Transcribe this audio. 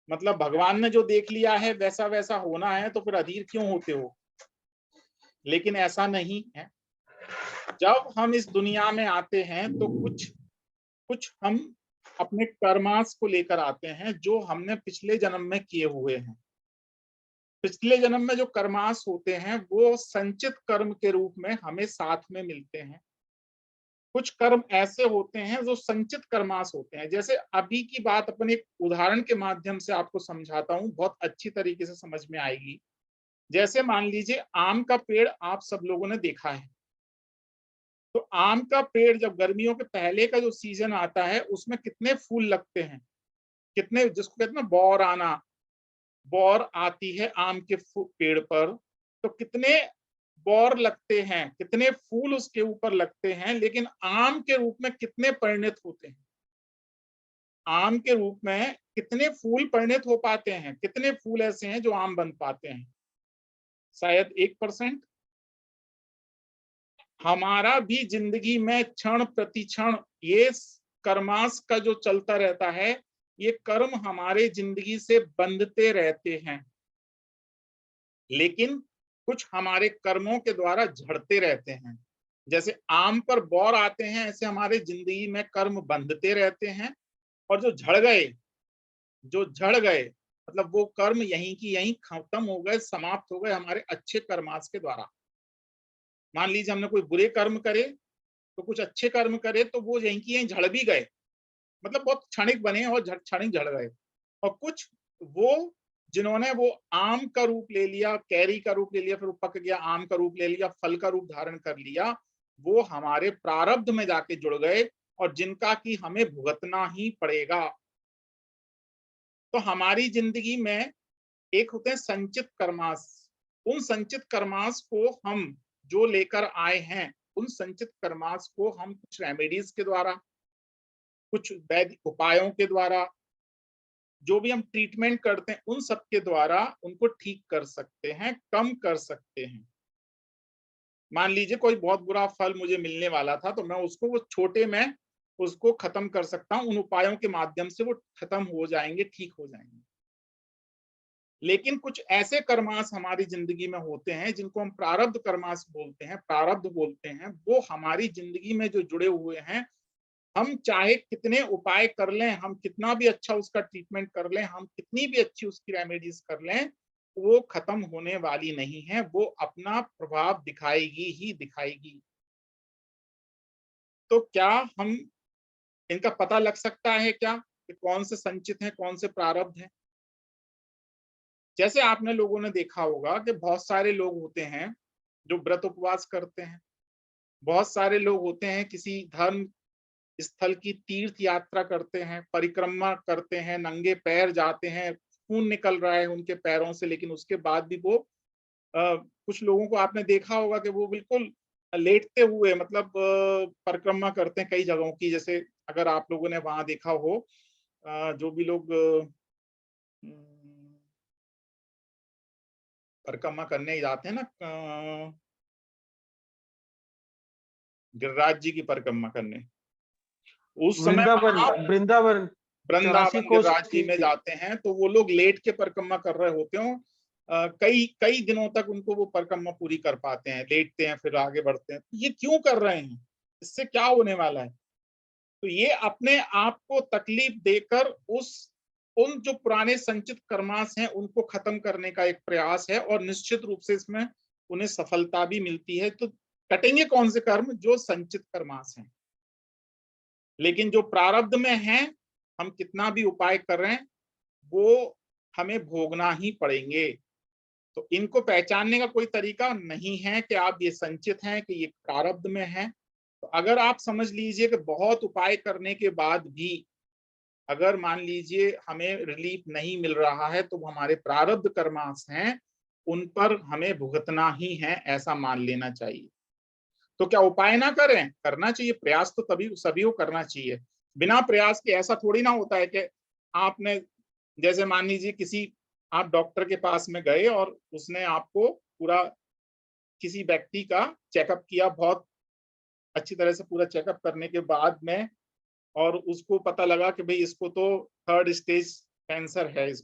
मतलब भगवान ने जो देख लिया है वैसा वैसा होना है, तो फिर अधीर क्यों होते हो? लेकिन ऐसा नहीं है। जब हम इस दुनिया में आते हैं तो कुछ कुछ हम अपने कर्मास को लेकर आते हैं जो हमने पिछले जन्म में किए हुए हैं। पिछले जन्म में जो कर्मास होते हैं वो संचित कर्म के रूप में हमें साथ में मिलते हैं। कुछ कर्म ऐसे होते हैं जो संचित कर्मास होते हैं। जैसे अभी की बात अपन एक उदाहरण के माध्यम से आपको समझाता हूँ, बहुत अच्छी तरीके से समझ में आएगी। जैसे मान लीजिए आम का पेड़ आप सब लोगों ने देखा है। तो आम का पेड़ जब गर्मियों के पहले का जो सीजन आता है उसमें कितने फूल लगते हैं, कितने, जिसको कहते हैं बौर आना, बौर आती है आम के पेड़ पर। तो कितने बौर लगते हैं, कितने फूल उसके ऊपर लगते हैं, लेकिन आम के रूप में कितने परिणत होते हैं? आम के रूप में कितने फूल परिणत हो पाते हैं? कितने फूल ऐसे हैं जो आम बन पाते हैं? शायद 1%। हमारा भी जिंदगी में क्षण प्रति क्षण ये कर्मास का जो चलता रहता है, ये कर्म हमारे जिंदगी से बंधते रहते हैं, लेकिन कुछ हमारे कर्मों के द्वारा झड़ते रहते हैं। जैसे आम पर बौर आते हैं, ऐसे हमारे जिंदगी में कर्म बंधते रहते हैं। और जो झड़ गए मतलब वो कर्म यहीं की यहीं खत्म हो गए, समाप्त हो गए हमारे अच्छे कर्मास के द्वारा। मान लीजिए हमने कोई बुरे कर्म करे तो कुछ अच्छे कर्म करे तो वो यहीं की यहीं झड़ भी गए, मतलब बहुत क्षणिक बने और क्षणिक झड़ गए। और कुछ वो जिन्होंने वो आम का रूप ले लिया, कैरी का रूप ले लिया, फिर वो पक गया, आम का रूप ले लिया, फल का रूप धारण कर लिया, वो हमारे प्रारब्ध में जाके जुड़ गए और जिनका कि हमें भुगतना ही पड़ेगा। तो हमारी जिंदगी में एक होते हैं संचित कर्मास। उन संचित कर्मास को हम जो लेकर आए हैं, उन संचित कर्मास को हम कुछ रेमेडीज के द्वारा, कुछ वैदिक उपायों के द्वारा, जो भी हम ट्रीटमेंट करते हैं उन सब के द्वारा उनको ठीक कर सकते हैं, कम कर सकते हैं। मान लीजिए कोई बहुत बुरा फल मुझे मिलने वाला था, तो मैं उसको वो छोटे में उसको खत्म कर सकता हूँ, उन उपायों के माध्यम से वो खत्म हो जाएंगे, ठीक हो जाएंगे। लेकिन कुछ ऐसे कर्मास हमारी जिंदगी में होते हैं जिनको हम प्रारब्ध कर्मास बोलते हैं, प्रारब्ध बोलते हैं। वो हमारी जिंदगी में जो जुड़े हुए हैं, हम चाहे कितने उपाय कर लें, हम कितना भी अच्छा उसका ट्रीटमेंट कर लें, हम कितनी भी अच्छी उसकी रेमेडीज कर लें, वो खत्म होने वाली नहीं है, वो अपना प्रभाव दिखाएगी ही दिखाएगी। तो क्या हम इनका पता लग सकता है क्या कि कौन से संचित हैं, कौन से प्रारब्ध हैं? जैसे आपने लोगों ने देखा होगा कि बहुत सारे लोग होते हैं जो व्रत उपवास करते हैं, बहुत सारे लोग होते हैं किसी धर्म स्थल की तीर्थ यात्रा करते हैं, परिक्रमा करते हैं, नंगे पैर जाते हैं, खून निकल रहा है उनके पैरों से, लेकिन उसके बाद भी वो कुछ लोगों को आपने देखा होगा कि वो बिल्कुल लेटते हुए मतलब परिक्रमा करते हैं कई जगहों की। जैसे अगर आप लोगों ने वहां देखा हो, जो भी लोग परिक्रमा करने जाते हैं ना, गिरिराज जी की परिक्रमा करने, उस समय वृंदावन, वहां वृंदावन 84 वृंदावन कोस गिरिराज जी में जाते हैं तो वो लोग लेट के परिक्रमा कर रहे होते हो। कई कई दिनों तक उनको वो परिक्रमा पूरी कर पाते हैं, लेटते हैं फिर आगे बढ़ते हैं। ये क्यों कर रहे हैं? इससे क्या होने वाला है? तो ये अपने आप को तकलीफ देकर उस उन जो पुराने संचित कर्मास हैं उनको खत्म करने का एक प्रयास है, और निश्चित रूप से इसमें उन्हें सफलता भी मिलती है। तो कटेंगे कौन से कर्म? जो संचित कर्मास हैं। लेकिन जो प्रारब्ध में है, हम कितना भी उपाय कर रहे हैं वो हमें भोगना ही पड़ेंगे। तो इनको पहचानने का कोई तरीका नहीं है कि आप ये संचित हैं कि ये प्रारब्ध में है। तो अगर आप समझ लीजिए कि बहुत उपाय करने के बाद भी अगर मान लीजिए हमें रिलीफ नहीं मिल रहा है, तो वो हमारे प्रारब्ध कर्मास हैं, उन पर हमें भुगतना ही है, ऐसा मान लेना चाहिए। तो क्या उपाय ना करें? करना चाहिए, प्रयास तो तभी सभी को करना चाहिए। बिना प्रयास के ऐसा थोड़ी ना होता है कि आपने, जैसे मान लीजिए किसी, आप डॉक्टर के पास में गए और उसने आपको पूरा किसी व्यक्ति का चेकअप किया, बहुत अच्छी तरह से पूरा चेकअप करने के बाद में, और उसको पता लगा कि भाई इसको तो 3rd स्टेज कैंसर है,